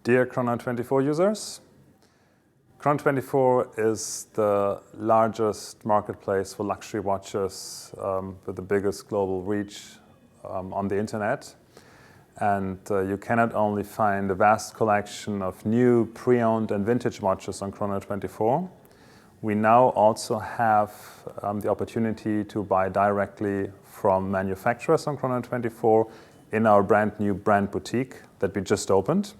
Dear Chrono24 users, Chrono24 is the largest marketplace for luxury watches with the biggest global reach on the internet. And you can not only find a vast collection of new pre-owned and vintage watches on Chrono24, we now also have the opportunity to buy directly from manufacturers on Chrono24 in our brand new brand boutique that we just opened.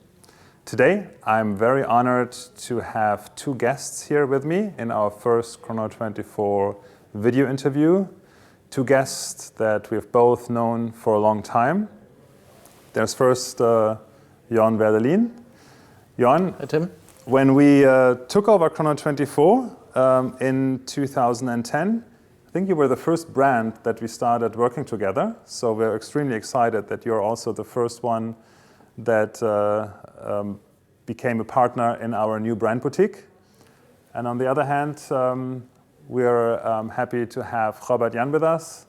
Today, I'm very honored to have two guests here with me in our first Chrono24 video interview. Two guests that we've both known for a long time. There's first Jorn Werdelin. Jorn, Hi, Tim. when we took over Chrono24 in 2010, I think you were the first brand that we started working together. So we're extremely excited that you're also the first one that became a partner in our new brand boutique. And on the other hand, we're happy to have Jorn with us.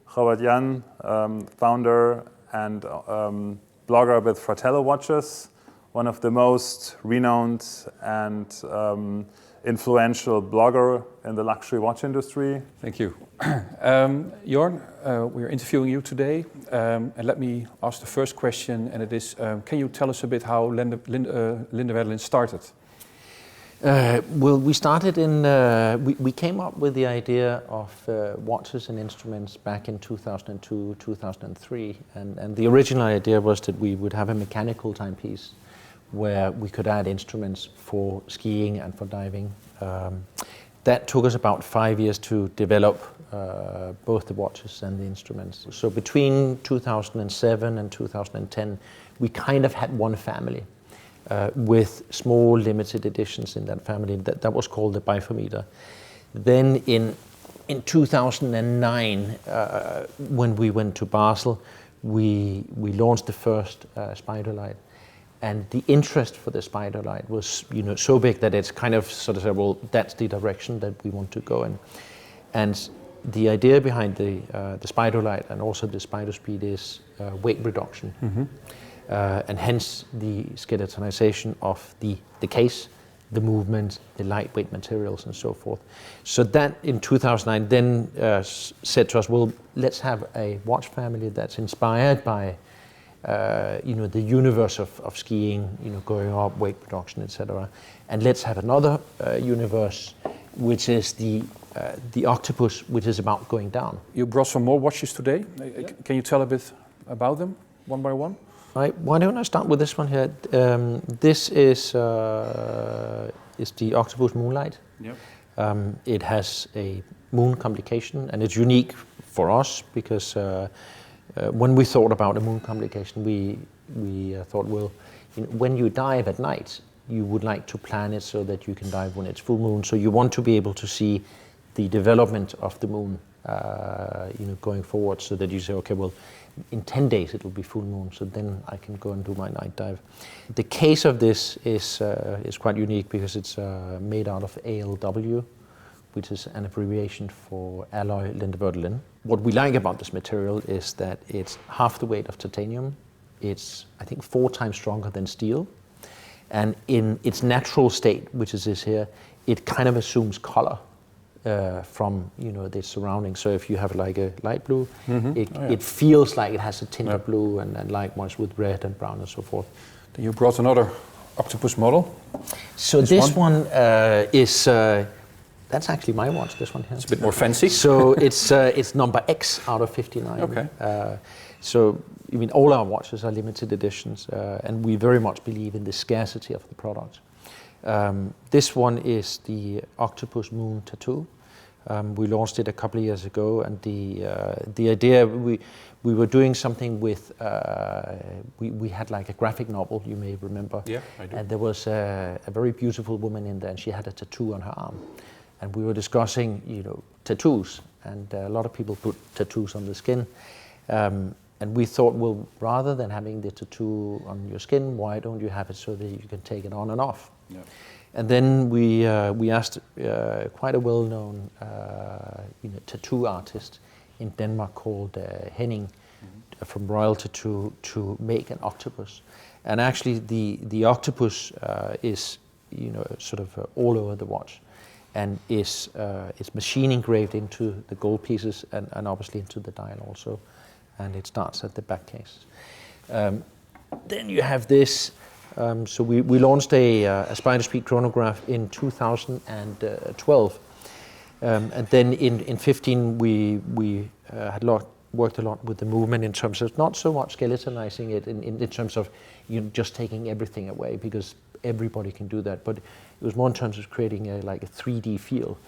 Jorn, founder and blogger with Fratello Watches, one of the most renowned and influential blogger in the luxury watch industry. Thank you. Jorn, we're interviewing you today. And let me ask the first question, and it is, can you tell us a bit how Linde Werdelin started? Well, we started in, we came up with the idea of watches and instruments back in 2002, 2003. And the original idea was that we would have a mechanical timepiece where we could add instruments for skiing and for diving. That took us about 5 years to develop both the watches and the instruments. So between 2007 and 2010, we kind of had one family with small limited editions in that family. That was called the biphometer. Then in 2009, when we went to Basel, we launched the first spider light. And the interest for the spider light was, so big that it's kind of sort of said, well, that's the direction that we want to go in. And the idea behind the spider light and also the spider speed is weight reduction. Mm-hmm. And hence the skeletonization of the case, the movement, the lightweight materials and so forth. So that in 2009 then said to us, well, let's have a watch family that's inspired by the universe of skiing, going up, weight reduction, etc. And let's have another universe, which is the octopus, which is about going down. You brought some more watches today. Yeah. Can you tell a bit about them, one by one? Right. Why don't I start with this one here? This is the Octopus Moonlight. Yep. It has a moon complication, and it's unique for us because when we thought about a moon complication, we thought, well, when you dive at night, you would like to plan it so that you can dive when it's full moon. So you want to be able to see the development of the moon, going forward, so that you say, okay, well, in 10 days it will be full moon, so then I can go and do my night dive. The case of this is quite unique because it's made out of ALW, which is an abbreviation for alloy Linde Werdelin. What we like about this material is that it's half the weight of titanium. It's, I think, 4 times stronger than steel. And in its natural state, which is this here, it kind of assumes color from the surroundings. So if you have like a light blue, mm-hmm. It feels like it has a tint of blue, and likewise with red and brown and so forth. Then you brought another octopus model. So this one is. That's actually my watch, this one here. It's a bit more fancy. So it's number X out of 59. Okay. So all our watches are limited editions, and we very much believe in the scarcity of the product. This one is the Octopus Moon Tattoo. We launched it a couple of years ago, and the idea, we were doing something with, we had like a graphic novel, you may remember. Yeah, I do. And there was a very beautiful woman in there, and she had a tattoo on her arm. And we were discussing, tattoos, and a lot of people put tattoos on the skin. And we thought, well, rather than having the tattoo on your skin, why don't you have it so that you can take it on and off? Yeah. And then we asked quite a well-known tattoo artist in Denmark called Henning from Royal Tattoo to make an octopus. And actually, the octopus is, sort of all over the watch, and is machine engraved into the gold pieces and obviously into the dial also, and it starts at the back case. Then you have this. So we launched a spider speed chronograph in 2012, and then in 15 we had worked a lot with the movement in terms of not so much skeletonizing it in terms of just taking everything away, because everybody can do that, but it was more in terms of creating a 3D feel,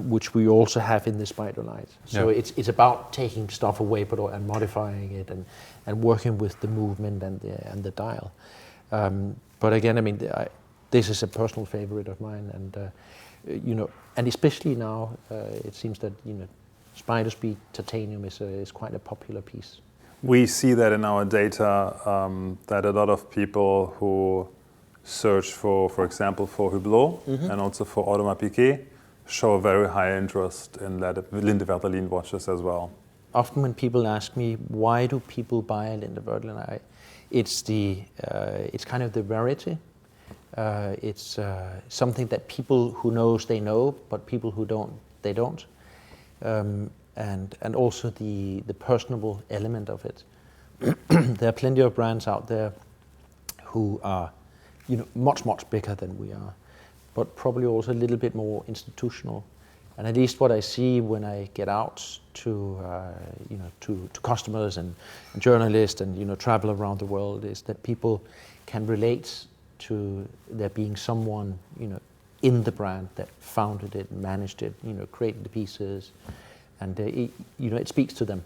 which we also have in the spider light. So it's about taking stuff away and modifying it and working with the movement and the dial. But again, I mean, this is a personal favorite of mine, and and especially now, it seems that spider speed titanium is quite a popular piece. We see that in our data, that a lot of people who search for example, for Hublot and also for Audemars Piguet, show a very high interest in Linde Werdelin watches as well. Often when people ask me, why do people buy a Linde Werdelin, it's kind of the rarity. It's something that people who knows they know, but people who don't, they don't. And also the personable element of it. There are plenty of brands out there who are much bigger than we are, but probably also a little bit more institutional. And at least what I see when I get out to customers and journalists and travel around the world is that people can relate to there being someone in the brand that founded it, managed it, created the pieces, and it speaks to them.